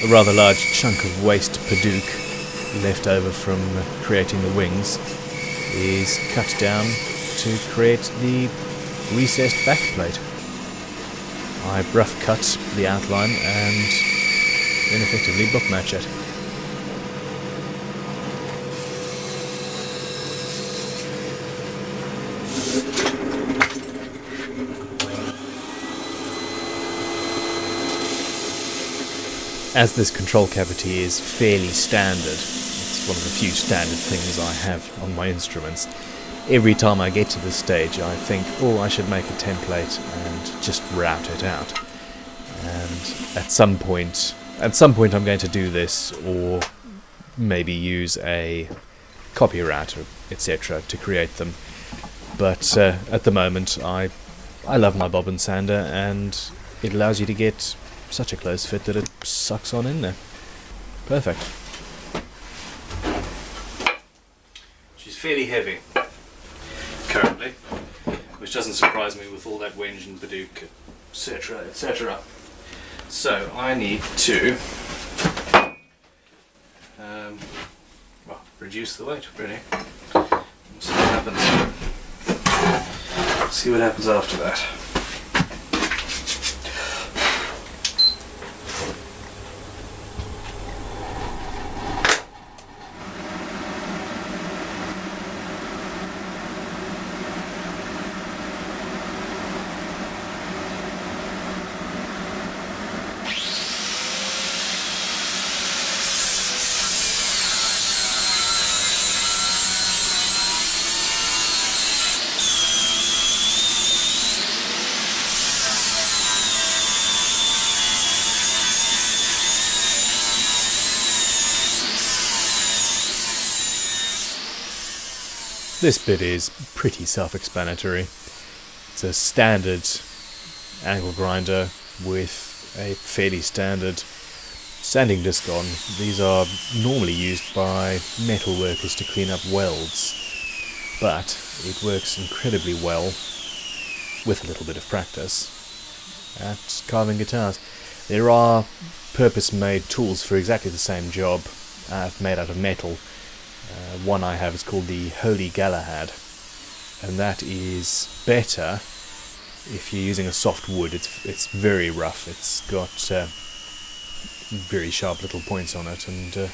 A rather large chunk of waste Padouk left over from creating the wings is cut down to create the recessed backplate. I rough cut the outline and then effectively bookmatch it. As this control cavity is fairly standard, it's one of the few standard things I have on my instruments, every time I get to this stage I think, oh, I should make a template and just route it out. And at some point I'm going to do this, or maybe use a copy router, etc. to create them. But at the moment I love my bobbin sander, and it allows you to get such a close fit that it sucks on in there. Perfect. She's fairly heavy currently, which doesn't surprise me with all that wenge and Padouk, etc, etc. So I need to reduce the weight, really. See what happens. See what happens after that. This bit is pretty self-explanatory. It's a standard angle grinder with a fairly standard sanding disc on. These are normally used by metal workers to clean up welds, but it works incredibly well, with a little bit of practice, at carving guitars. There are purpose-made tools for exactly the same job, made out of metal. One I have is called the Holy Galahad, and that is better if you're using a soft wood. It's very rough. It's got very sharp little points on it, and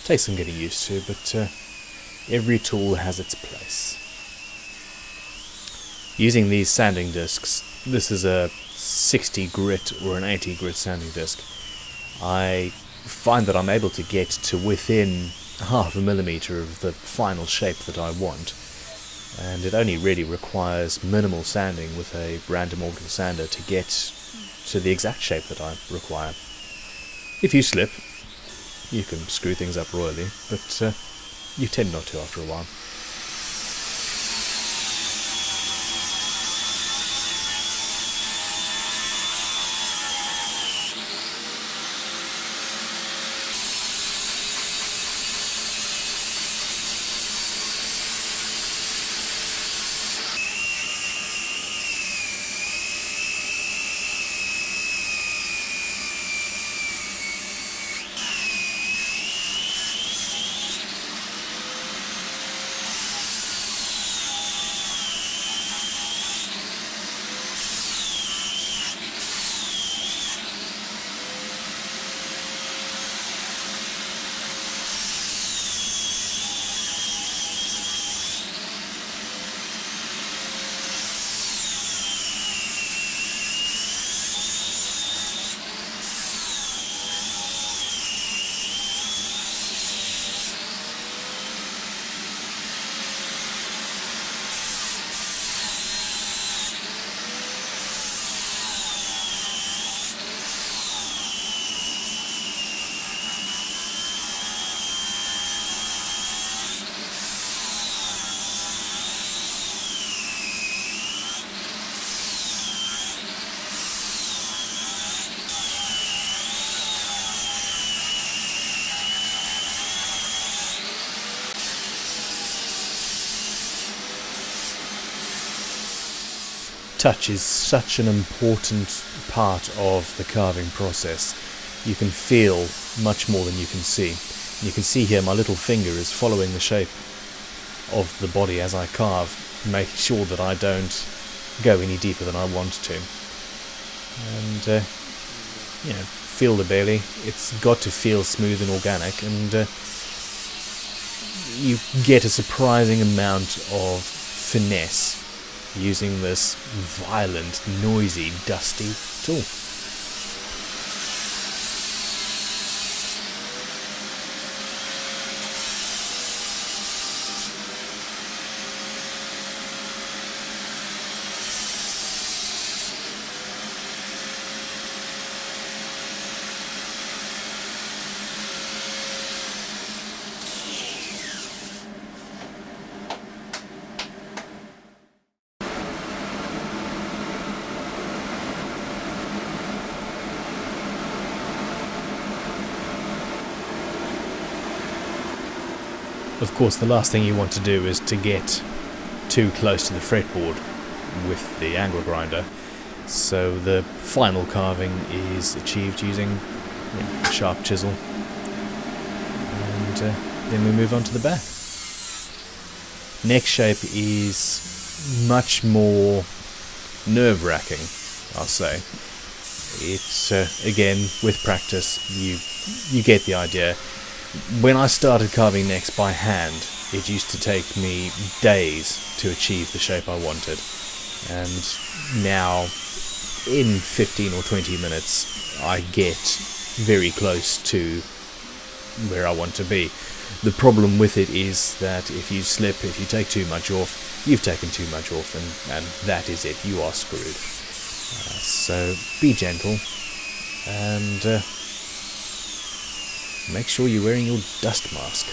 takes some getting used to, but every tool has its place. Using these sanding discs, this is a 60 grit or an 80 grit sanding disc, I find that I'm able to get to within half a millimetre of the final shape that I want, and it only really requires minimal sanding with a random orbital sander to get to the exact shape that I require. If you slip, you can screw things up royally, but you tend not to after a while. Touch is such an important part of the carving process. you can feel much more than you can see. You can see here my little finger is following the shape of the body as I carve, making sure that I don't go any deeper than I want to. And feel the belly. It's got to feel smooth and organic, and you get a surprising amount of finesse using this violent, noisy, dusty tool. Of course, the last thing you want to do is to get too close to the fretboard with the angle grinder, so the final carving is achieved using a sharp chisel, and then we move on to the back. Neck shape is much more nerve-wracking, I'll say. It's again, with practice, you get the idea. When I started carving necks by hand, it used to take me days to achieve the shape I wanted, and now in 15 or 20 minutes I get very close to where I want to be. The problem with it is that if you slip, if you take too much off, you've taken too much off, and that is it, you are screwed. So be gentle, and make sure you're wearing your dust mask.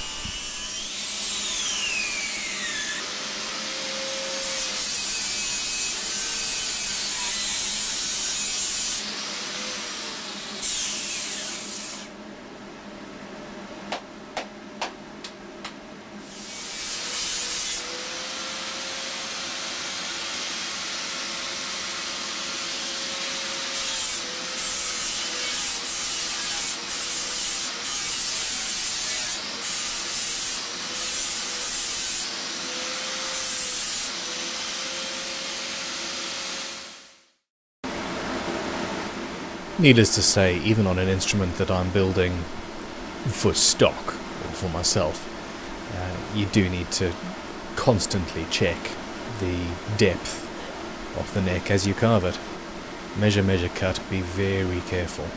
Needless to say, even on an instrument that I'm building for stock, or for myself, you do need to constantly check the depth of the neck as you carve it. Measure, measure, cut, be very careful.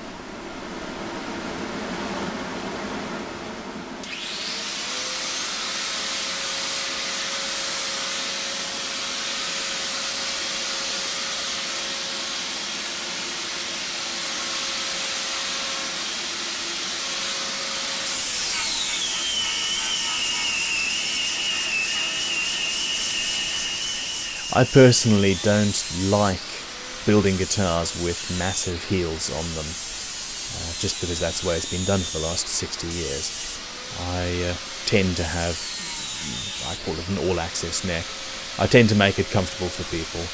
I personally don't like building guitars with massive heels on them, just because that's the way it's been done for the last 60 years. I tend to have, I call it an all-access neck. I tend to make it comfortable for people.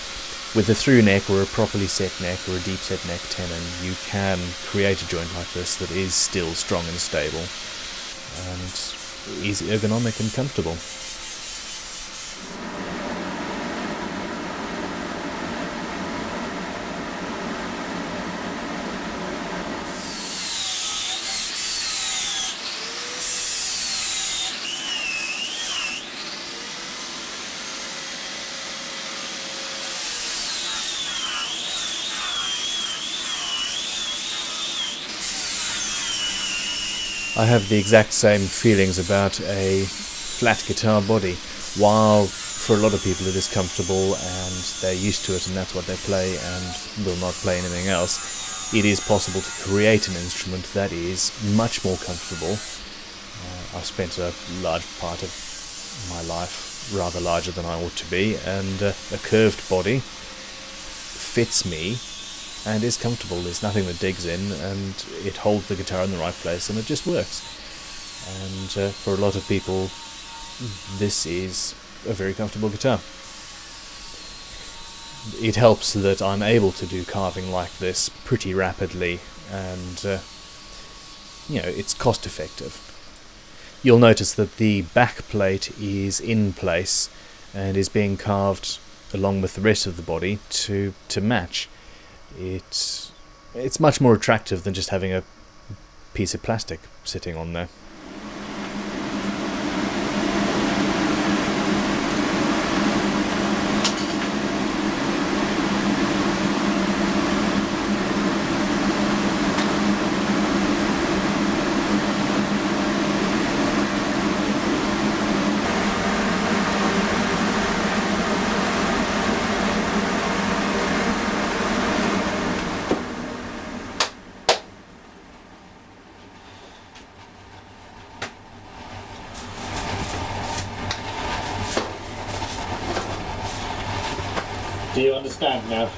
With a through neck or a properly set neck or a deep set neck tenon, you can create a joint like this that is still strong and stable, and is ergonomic and comfortable. I have the exact same feelings about a flat guitar body. While for a lot of people it is comfortable and they're used to it and that's what they play and will not play anything else, it is possible to create an instrument that is much more comfortable. I've spent a large part of my life, rather larger than I ought to be, and a curved body fits me and is comfortable. There's nothing that digs in, and it holds the guitar in the right place, and it just works. And for a lot of people, this is a very comfortable guitar. It helps that I'm able to do carving like this pretty rapidly, and it's cost effective. You'll notice that the backplate is in place and is being carved along with the rest of the body to match. It's much more attractive than just having a piece of plastic sitting on there. Do you understand now?